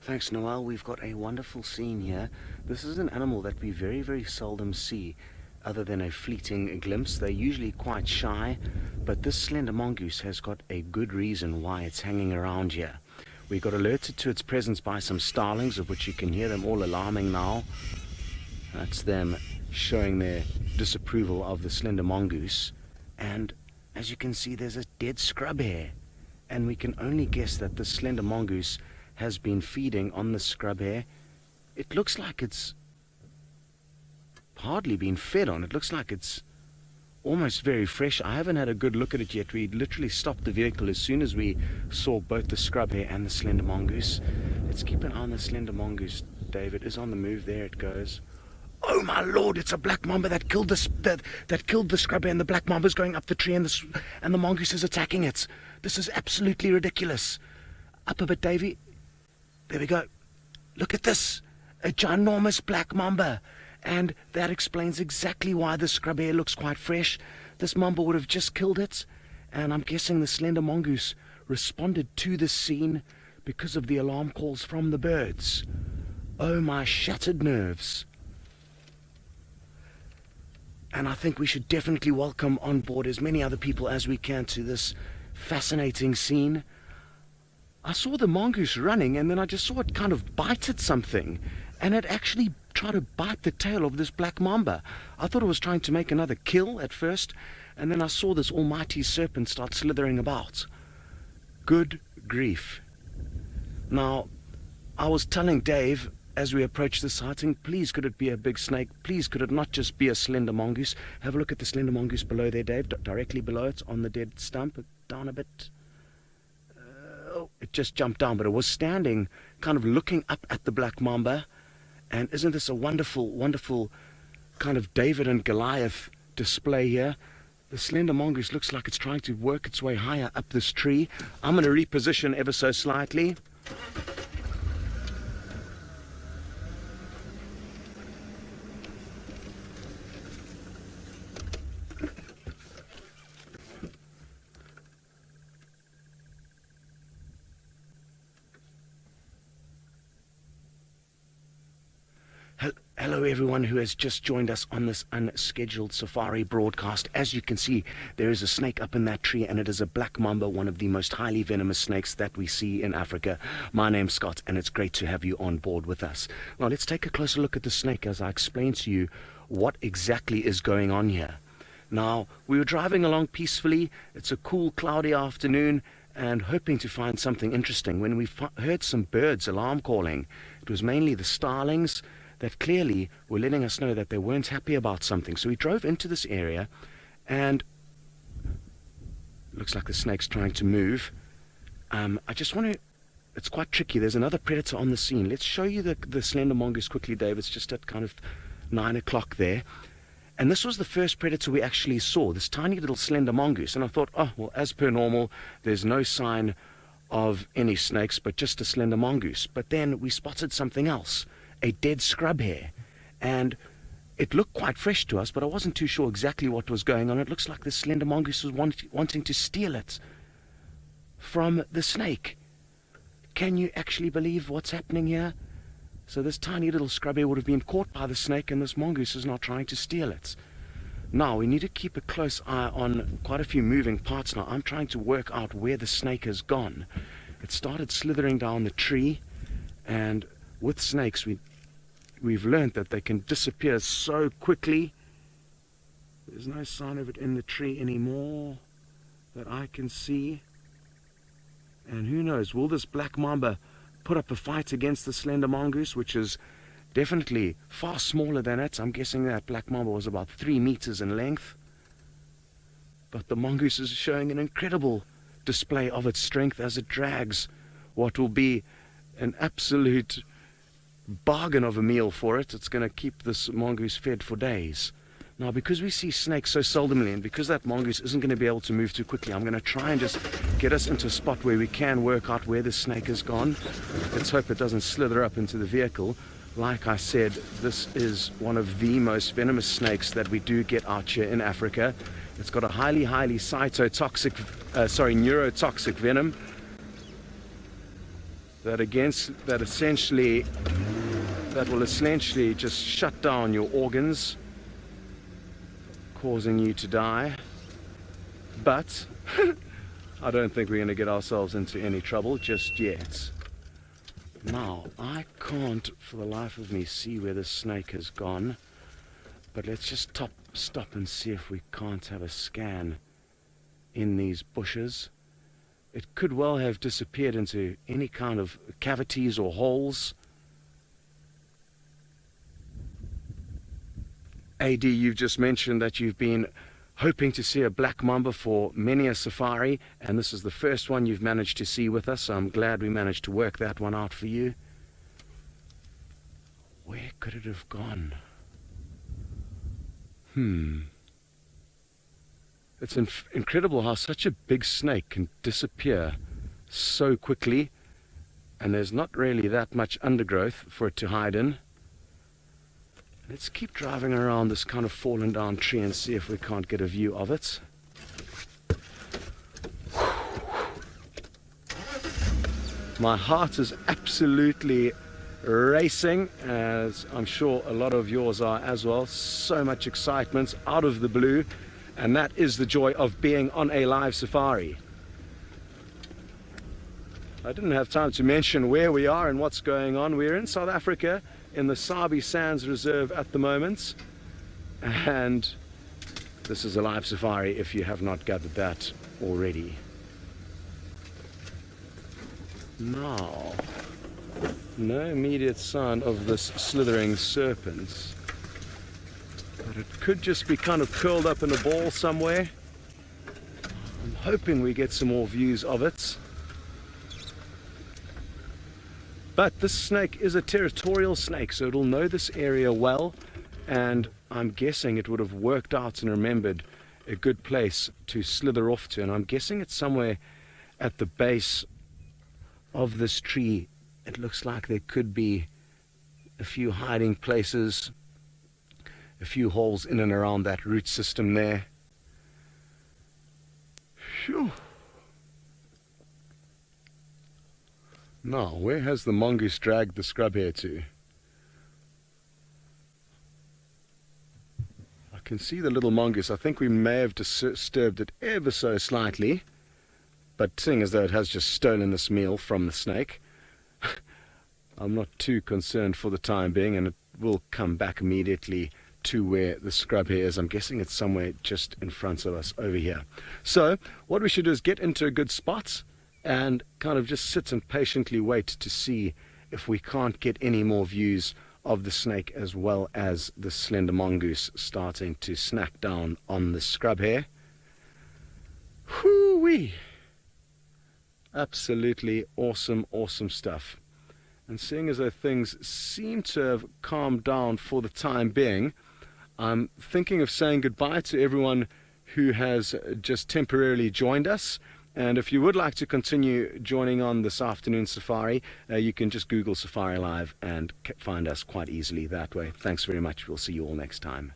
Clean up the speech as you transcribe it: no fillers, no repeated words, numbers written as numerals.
Thanks, Noel. We've got a wonderful scene here. This is an animal that we very, very seldom see, other than a fleeting glimpse. They're usually quite shy, but this slender mongoose has got a good reason why it's hanging around here. We got alerted to its presence by some starlings, of which you can hear them all alarming now. That's them showing their disapproval of the slender mongoose. And as you can see, there's a dead scrub hare. And we can only guess that the slender mongoose has been feeding on the scrub hare. It looks like it's hardly been fed on. It looks like it's almost very fresh. I haven't had a good look at it yet. We literally stopped the vehicle as soon as we saw both the scrub hare and the slender mongoose. Let's keep an eye on the slender mongoose. David is on the move. There it goes. Oh my lord, it's a black mamba that killed the scrub hare, and the black mamba is going up the tree, and the mongoose is attacking it. This is absolutely ridiculous. Up a bit, Davy. There we go. Look at this. A ginormous black mamba. And that explains exactly why the scrub hare looks quite fresh. This mamba would have just killed it. And I'm guessing the slender mongoose responded to this scene because of the alarm calls from the birds. Oh, my shattered nerves. And I think we should definitely welcome on board as many other people as we can to this fascinating scene. I saw the mongoose running, and then I just saw it kind of bite at something, and it actually tried to bite the tail of this black mamba. I thought it was trying to make another kill at first, and then I saw this almighty serpent start slithering about. Good grief. Now, I was telling Dave as we approached the sighting, please could it be a big snake? Please could it not just be a slender mongoose? Have a look at the slender mongoose below there, Dave, directly below it on the dead stump. Down a bit. It just jumped down, but it was standing kind of looking up at the black mamba. And isn't this a wonderful, wonderful kind of David and Goliath display here? The slender mongoose looks like it's trying to work its way higher up this tree. I'm going to reposition ever so slightly. Hello everyone who has just joined us on this unscheduled safari broadcast. As you can see, there is a snake up in that tree, and it is a black mamba, one of the most highly venomous snakes that we see in Africa. My name's Scott, and it's great to have you on board with us. Now let's take a closer look at the snake as I explain to you what exactly is going on here. Now, we were driving along peacefully. It's a cool, cloudy afternoon, and hoping to find something interesting when we heard some birds alarm calling. It was mainly the starlings that clearly were letting us know that they weren't happy about something. So we drove into this area, and looks like the snake's trying to move. I just want to, it's quite tricky. There's another predator on the scene. Let's show you the slender mongoose quickly, Dave. It's just at kind of 9 o'clock there. And this was the first predator we actually saw, this tiny little slender mongoose. And I thought, oh, well, as per normal, there's no sign of any snakes, but just a slender mongoose. But then we spotted something else. A dead scrub hare, and it looked quite fresh to us, but I wasn't too sure exactly what was going on. It looks like the slender mongoose was wanting to steal it from the snake. Can you actually believe what's happening here? So this tiny little scrub hare would have been caught by the snake, and this mongoose is now trying to steal it. Now we need to keep a close eye on quite a few moving parts. Now I'm trying to work out where the snake has gone. It started slithering down the tree, and with snakes we've learned that they can disappear so quickly. There's no sign of it in the tree anymore that I can see. And who knows, will this black mamba put up a fight against the slender mongoose, which is definitely far smaller than it? I'm guessing that black mamba was about 3 meters in length. But the mongoose is showing an incredible display of its strength as it drags what will be an absolute bargain of a meal for it. It's going to keep this mongoose fed for days. Now, because we see snakes so seldomly, and because that mongoose isn't going to be able to move too quickly, I'm going to try and just get us into a spot where we can work out where the snake has gone. Let's hope it doesn't slither up into the vehicle. Like I said, this is one of the most venomous snakes that we do get out here in Africa. It's got a highly neurotoxic venom that will essentially just shut down your organs, causing you to die. But I don't think we're going to get ourselves into any trouble just yet. Now, I can't for the life of me see where the snake has gone, but let's just stop and see if we can't have a scan in these bushes. It could well have disappeared into any kind of cavities or holes. AD, you've just mentioned that you've been hoping to see a black mamba for many a safari, and this is the first one you've managed to see with us, so I'm glad we managed to work that one out for you. Where could it have gone? It's incredible how such a big snake can disappear so quickly, and there's not really that much undergrowth for it to hide in. Let's keep driving around this kind of fallen down tree and see if we can't get a view of it. My heart is absolutely racing, as I'm sure a lot of yours are as well. So much excitement out of the blue, and that is the joy of being on a live safari. I didn't have time to mention where we are and what's going on. We're in South Africa in the Sabi Sands Reserve at the moment, and this is a live safari if you have not gathered that already. Now, no immediate sign of this slithering serpent, but it could just be kind of curled up in a ball somewhere. I'm hoping we get some more views of it. But this snake is a territorial snake, so it'll know this area well, and I'm guessing it would have worked out and remembered a good place to slither off to, and I'm guessing it's somewhere at the base of this tree. It looks like there could be a few hiding places, a few holes in and around that root system there. Phew. Now, where has the mongoose dragged the scrub hare to? I can see the little mongoose. I think we may have disturbed it ever so slightly, but seeing as though it has just stolen this meal from the snake, I'm not too concerned for the time being, and it will come back immediately to where the scrub hare is. I'm guessing it's somewhere just in front of us over here. So what we should do is get into a good spot and kind of just sit and patiently wait to see if we can't get any more views of the snake, as well as the slender mongoose starting to snack down on the scrub hare. Whoo-wee! Absolutely awesome, awesome stuff. And seeing as though things seem to have calmed down for the time being, I'm thinking of saying goodbye to everyone who has just temporarily joined us. And if you would like to continue joining on this afternoon safari, you can just Google Safari Live and find us quite easily that way. Thanks very much. We'll see you all next time.